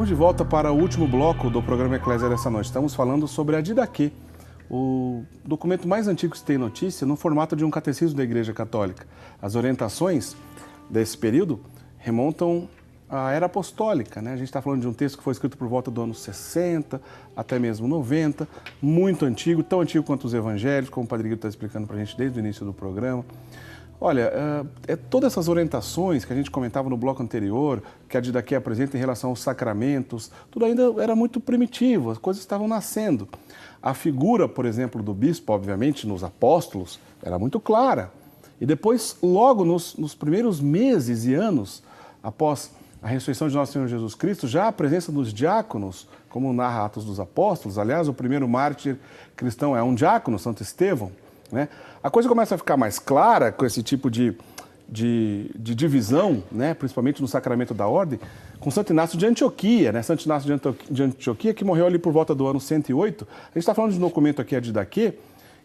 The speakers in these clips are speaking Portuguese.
Estamos de volta para o último bloco do programa Eclésia dessa noite. Estamos falando sobre a Didaquê, o documento mais antigo que se tem notícia no formato de um catecismo da Igreja Católica. As orientações desse período remontam à era apostólica, né? A gente está falando de um texto que foi escrito por volta do ano 60, até mesmo 90, muito antigo, tão antigo quanto os evangelhos, como o Padre Guido está explicando para a gente desde o início do programa. Olha, todas essas orientações que a gente comentava no bloco anterior, que a Didaquê apresenta em relação aos sacramentos, tudo ainda era muito primitivo, as coisas estavam nascendo. A figura, por exemplo, do bispo, obviamente, nos apóstolos, era muito clara. E depois, logo nos primeiros meses e anos, após a ressurreição de Nosso Senhor Jesus Cristo, já a presença dos diáconos, como narra Atos dos Apóstolos. Aliás, o primeiro mártir cristão é um diácono, Santo Estevão, né? A coisa começa a ficar mais clara com esse tipo de divisão, né? Principalmente no sacramento da ordem, com Santo Inácio de Antioquia, né? Santo Inácio de Antioquia, que morreu ali por volta do ano 108. A gente está falando de um documento aqui, a Didaquê,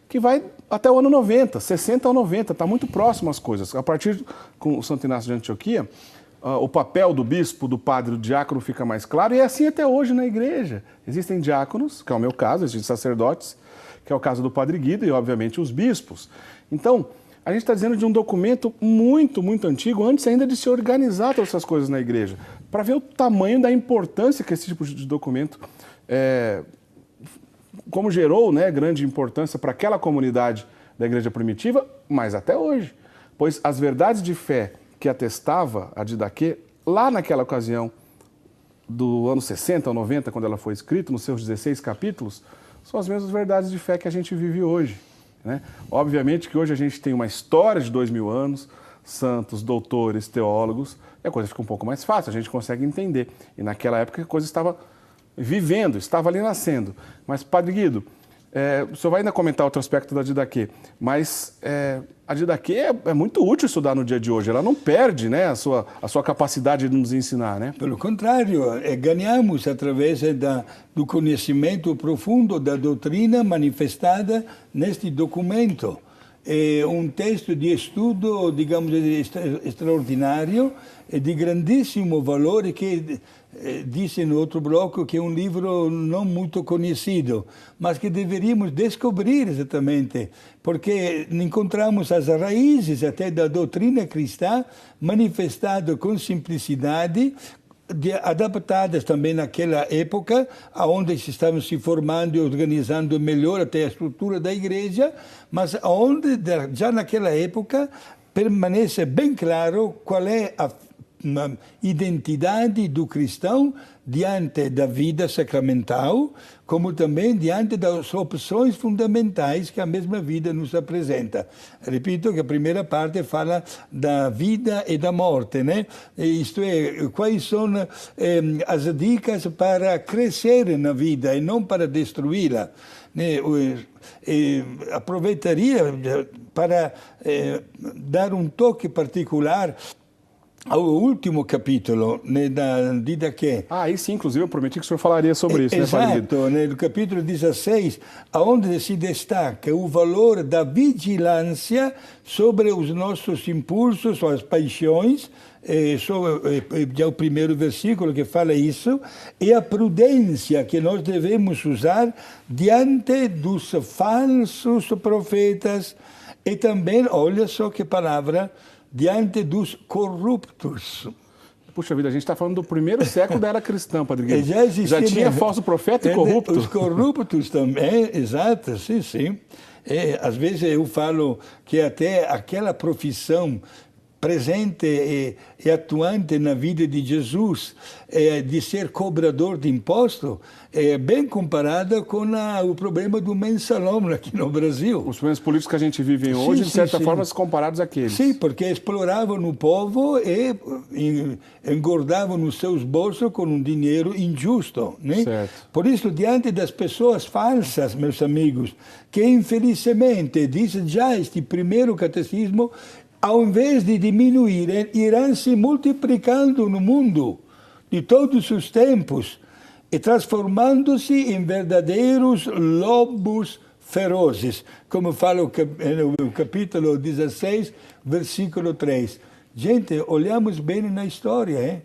que vai até o ano 90, 60 ao 90, está muito próximo às coisas. A partir com o Santo Inácio de Antioquia, o papel do bispo, do padre, do diácono fica mais claro, e é assim até hoje na igreja. Existem diáconos, que é o meu caso, existem sacerdotes, que é o caso do Padre Guido, e obviamente os bispos. Então, a gente está dizendo de um documento muito, muito antigo, antes ainda de se organizar todas essas coisas na igreja, para ver o tamanho da importância que esse tipo de documento, como gerou, né, grande importância para aquela comunidade da igreja primitiva, mas até hoje. Pois as verdades de fé que atestava a Didaquê, lá naquela ocasião, do ano 60 ou 90, quando ela foi escrita, nos seus 16 capítulos, são as mesmas verdades de fé que a gente vive hoje, né? Obviamente que hoje a gente tem uma história de 2000 anos, santos, doutores, teólogos, e a coisa fica um pouco mais fácil, a gente consegue entender. E naquela época a coisa estava vivendo, estava ali nascendo. Mas, Padre Guido, o senhor vai ainda comentar outro aspecto da Didaquê, mas a Didaquê é muito útil estudar no dia de hoje, ela não perde, né, a sua capacidade de nos ensinar, né? Pelo contrário, ganhamos através do conhecimento profundo da doutrina manifestada neste documento. É um texto de estudo, digamos, extraordinário, de grandíssimo valor, que disse no outro bloco que é um livro não muito conhecido, mas que deveríamos descobrir exatamente, porque encontramos as raízes até da doutrina cristã manifestada com simplicidade, adaptadas também naquela época, onde estavam se formando e organizando melhor até a estrutura da igreja, mas onde já naquela época permanece bem claro qual é a identidade do cristão diante da vida sacramental, como também diante das opções fundamentais que a mesma vida nos apresenta. Repito que a primeira parte fala da vida e da morte, né? Isto é, quais são as dicas para crescer na vida e não para destruí-la. Aproveitaria para dar um toque particular ao último capítulo, né, da Didaquê. Aí sim, inclusive eu prometi que o senhor falaria sobre isso, exato, né, Padre Guido? No capítulo 16, onde se destaca o valor da vigilância sobre os nossos impulsos, as paixões, já o primeiro versículo que fala isso, e a prudência que nós devemos usar diante dos falsos profetas, e também, olha só que palavra, diante dos corruptos. Puxa vida, a gente está falando do primeiro século da era cristã, Padre Guido. Já tinha mesmo. falso profeta e corrupto. Os corruptos também, exato, sim, sim. Às vezes eu falo que até aquela profissão presente e atuante na vida de Jesus, de ser cobrador de imposto, é bem comparada com o problema do mensalão aqui no Brasil. Os problemas políticos que a gente vive hoje, de certa forma, são comparados àqueles. Sim, porque exploravam o povo e engordavam os seus bolsos com um dinheiro injusto, né? Certo. Por isso, diante das pessoas falsas, meus amigos, que infelizmente, diz já este primeiro catecismo, ao invés de diminuírem, irão se multiplicando no mundo de todos os tempos e transformando-se em verdadeiros lobos ferozes, como fala no capítulo 16, versículo 3. Gente, olhamos bem na história, hein?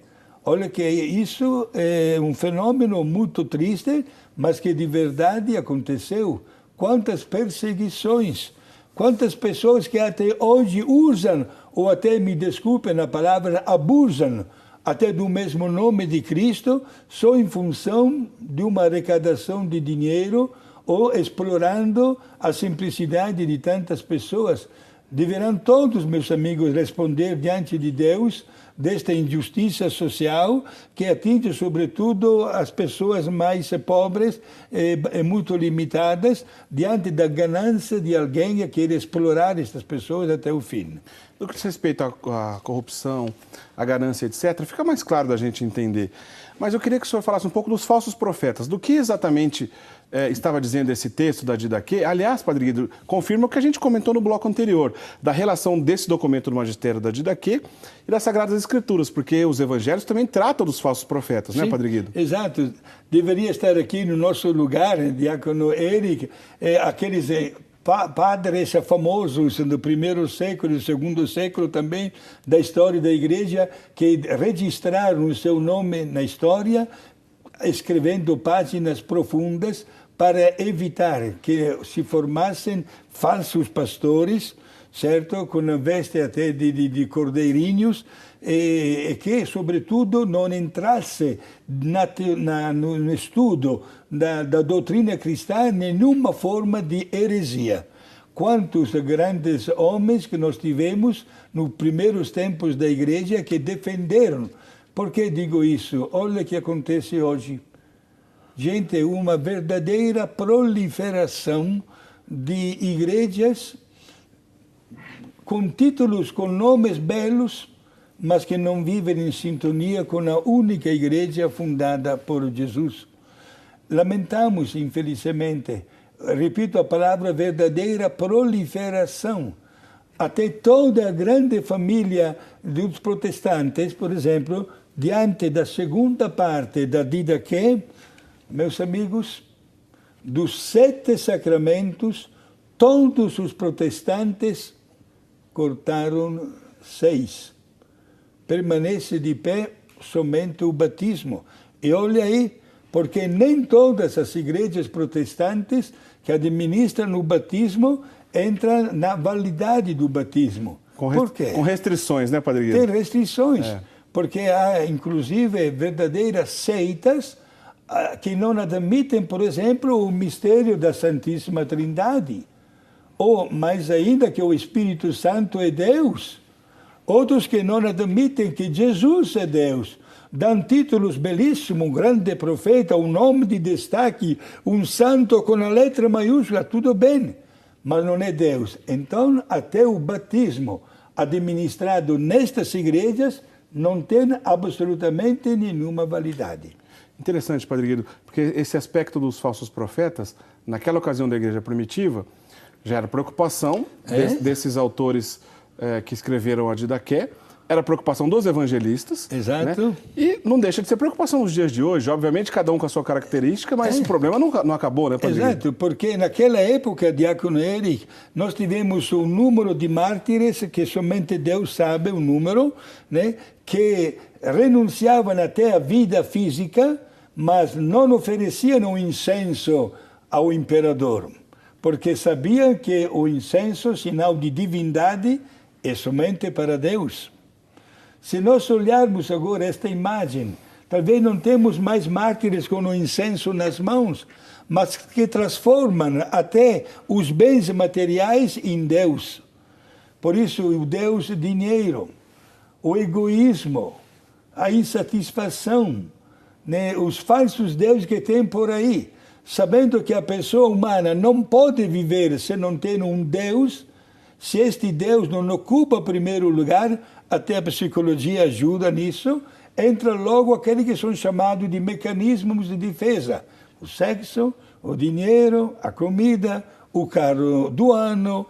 Olha que isso é um fenômeno muito triste, mas que de verdade aconteceu. Quantas perseguições, quantas pessoas que até hoje usam, ou até, me desculpem a palavra, abusam até do mesmo nome de Cristo, só em função de uma arrecadação de dinheiro ou explorando a simplicidade de tantas pessoas. Deverão todos, meus amigos, responder diante de Deus desta injustiça social que atinge, sobretudo, as pessoas mais pobres e muito limitadas, diante da ganância de alguém que quer explorar estas pessoas até o fim. No que diz respeito à corrupção, à ganância, etc., fica mais claro da gente entender. Mas eu queria que o senhor falasse um pouco dos falsos profetas. Do que exatamente estava dizendo esse texto da Didaquê? Aliás, Padre Guido, confirma o que a gente comentou no bloco anterior, da relação desse documento do magistério da Didaquê e das Sagradas Escrituras, porque os evangelhos também tratam dos falsos profetas, Sim, né, Padre Guido? Exato. Deveria estar aqui no nosso lugar, Diácono Eric, aqueles padres famosos do primeiro século e segundo século também da história da Igreja, que registraram o seu nome na história, escrevendo páginas profundas para evitar que se formassem falsos pastores, certo? Com a veste até de cordeirinhos, e que, sobretudo, não entrasse no estudo da doutrina cristã nenhuma forma de heresia. Quantos grandes homens que nós tivemos nos primeiros tempos da Igreja que defenderam. Por que digo isso? Olha o que acontece hoje. Gente, uma verdadeira proliferação de igrejas com títulos, com nomes belos, mas que não vivem em sintonia com a única igreja fundada por Jesus. Lamentamos, infelizmente, repito a palavra verdadeira proliferação. Até toda a grande família dos protestantes, por exemplo, diante da segunda parte da Didaquê, meus amigos, dos 7 sacramentos, todos os protestantes cortaram 6. Permanece de pé somente o batismo. E olha aí, porque nem todas as igrejas protestantes que administram o batismo entram na validade do batismo. Por quê? Com restrições, né, Padre Guido? Tem restrições, porque há, inclusive, verdadeiras seitas que não admitem, por exemplo, o mistério da Santíssima Trindade. Ou, mais ainda, que o Espírito Santo é Deus. Outros que não admitem que Jesus é Deus. Dão títulos belíssimos, um grande profeta, um nome de destaque, um santo com a letra maiúscula, tudo bem, mas não é Deus. Então, até o batismo administrado nestas igrejas não tem absolutamente nenhuma validade. Interessante, Padre Guido, porque esse aspecto dos falsos profetas, naquela ocasião da igreja primitiva, já era preocupação desses autores que escreveram a Didaquê, era preocupação dos evangelistas. Exato. Né? E não deixa de ser preocupação nos dias de hoje, obviamente cada um com a sua característica, mas esse problema não acabou, né, Padre Guido? Exato, porque naquela época, Diácono Eric, nós tivemos um número de mártires que somente Deus sabe o número, né, que renunciavam até à vida física, mas não ofereciam o incenso ao imperador, porque sabiam que o incenso, sinal de divindade, é somente para Deus. Se nós olharmos agora esta imagem, talvez não temos mais mártires com o incenso nas mãos, mas que transformam até os bens materiais em Deus. Por isso, o Deus dinheiro, o egoísmo, a insatisfação, né, os falsos deuses que tem por aí, sabendo que a pessoa humana não pode viver se não tem um Deus, se este Deus não ocupa o primeiro lugar, até a psicologia ajuda nisso, entra logo aqueles que são chamados de mecanismos de defesa. O sexo, o dinheiro, a comida, o carro do ano,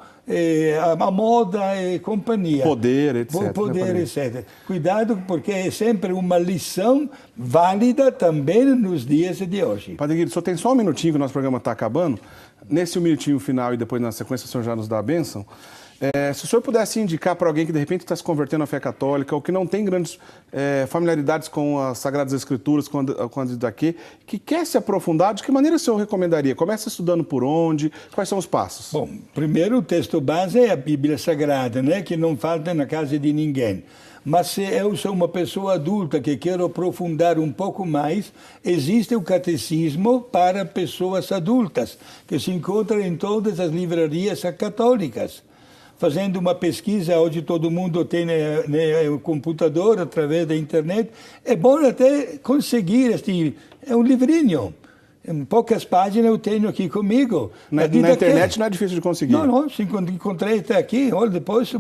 a moda e companhia. Poder, etc. Poder, etc. Cuidado, porque é sempre uma lição válida também nos dias de hoje. Padre Guido, só tem só um minutinho que o nosso programa está acabando. Nesse minutinho final e depois na sequência o senhor já nos dá a bênção. Se o senhor pudesse indicar para alguém que de repente está se convertendo à fé católica ou que não tem grandes familiaridades com as Sagradas Escrituras, com a Didaquê, que quer se aprofundar, de que maneira o senhor recomendaria? Começa estudando por onde? Quais são os passos? Bom, primeiro o texto base é a Bíblia Sagrada, né, que não falta na casa de ninguém. Mas se eu sou uma pessoa adulta que quero aprofundar um pouco mais, existe o catecismo para pessoas adultas, que se encontra em todas as livrarias católicas. Fazendo uma pesquisa, hoje todo mundo tem o computador, através da internet, é bom até conseguir é um livrinho. Em poucas páginas eu tenho aqui comigo. Na internet não é difícil de conseguir. Não, encontrei até aqui. Olha, depois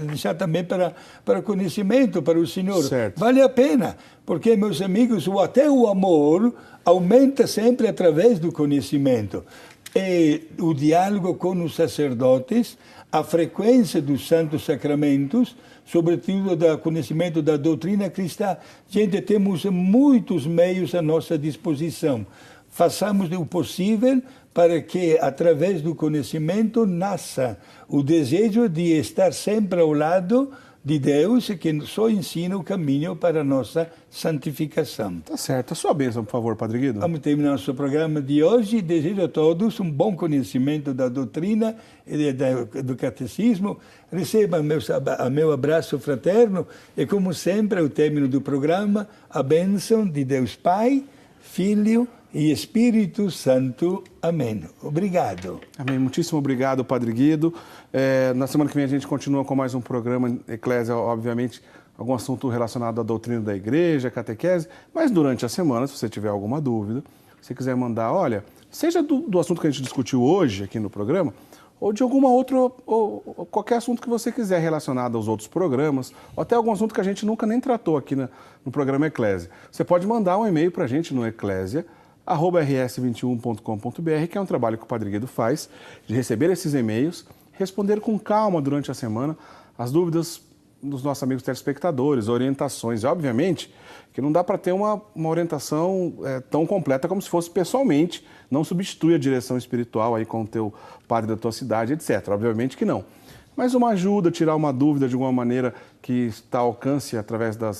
deixar também para conhecimento, para o senhor. Certo. Vale a pena, porque, meus amigos, até o amor aumenta sempre através do conhecimento. E o diálogo com os sacerdotes, a frequência dos santos sacramentos, sobretudo do conhecimento da doutrina cristã. Gente, temos muitos meios à nossa disposição. Façamos o possível para que, através do conhecimento, nasça o desejo de estar sempre ao lado de Deus, que só ensina o caminho para a nossa santificação. Tá certo. A sua bênção, por favor, Padre Guido. Vamos terminar nosso programa de hoje. Desejo a todos um bom conhecimento da doutrina e do catecismo. Recebam meu abraço fraterno e, como sempre, ao término do programa, a bênção de Deus Pai, Filho e Espírito Santo. Amém. Obrigado. Amém. Muitíssimo obrigado, Padre Guido. Na semana que vem a gente continua com mais um programa Eclésia, obviamente, algum assunto relacionado à doutrina da igreja, catequese, mas durante a semana, se você tiver alguma dúvida, se quiser mandar, olha, seja do assunto que a gente discutiu hoje aqui no programa, ou de alguma outra, ou qualquer assunto que você quiser relacionado aos outros programas, ou até algum assunto que a gente nunca nem tratou aqui no programa Eclésia. Você pode mandar um e-mail para a gente no eclésia@rs21.com.br, que é um trabalho que o Padre Guido faz, de receber esses e-mails, responder com calma durante a semana as dúvidas dos nossos amigos telespectadores, orientações. E, obviamente, que não dá para ter uma orientação tão completa como se fosse pessoalmente, não substitui a direção espiritual aí com o teu padre da tua cidade, etc. Obviamente que não. Mas uma ajuda, tirar uma dúvida de alguma maneira que está ao alcance através da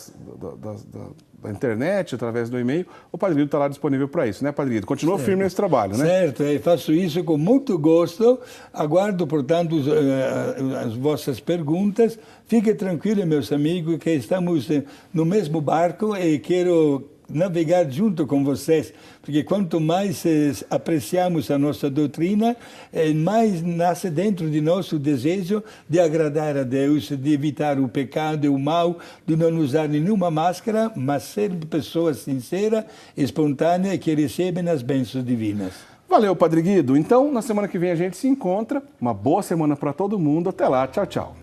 internet, através do e-mail, o Padre Guido está lá disponível para isso, né, Padre Guido? Continua firme nesse trabalho, né? Certo, eu faço isso com muito gosto. Aguardo, portanto, as vossas perguntas. Fiquem tranquilos, meus amigos, que estamos no mesmo barco e quero navegar junto com vocês, porque quanto mais apreciamos a nossa doutrina, mais nasce dentro de nós o desejo de agradar a Deus, de evitar o pecado e o mal, de não usar nenhuma máscara, mas ser pessoas sinceras, espontâneas, que recebem as bênçãos divinas. Valeu, Padre Guido. Então, na semana que vem a gente se encontra. Uma boa semana para todo mundo. Até lá. Tchau, tchau.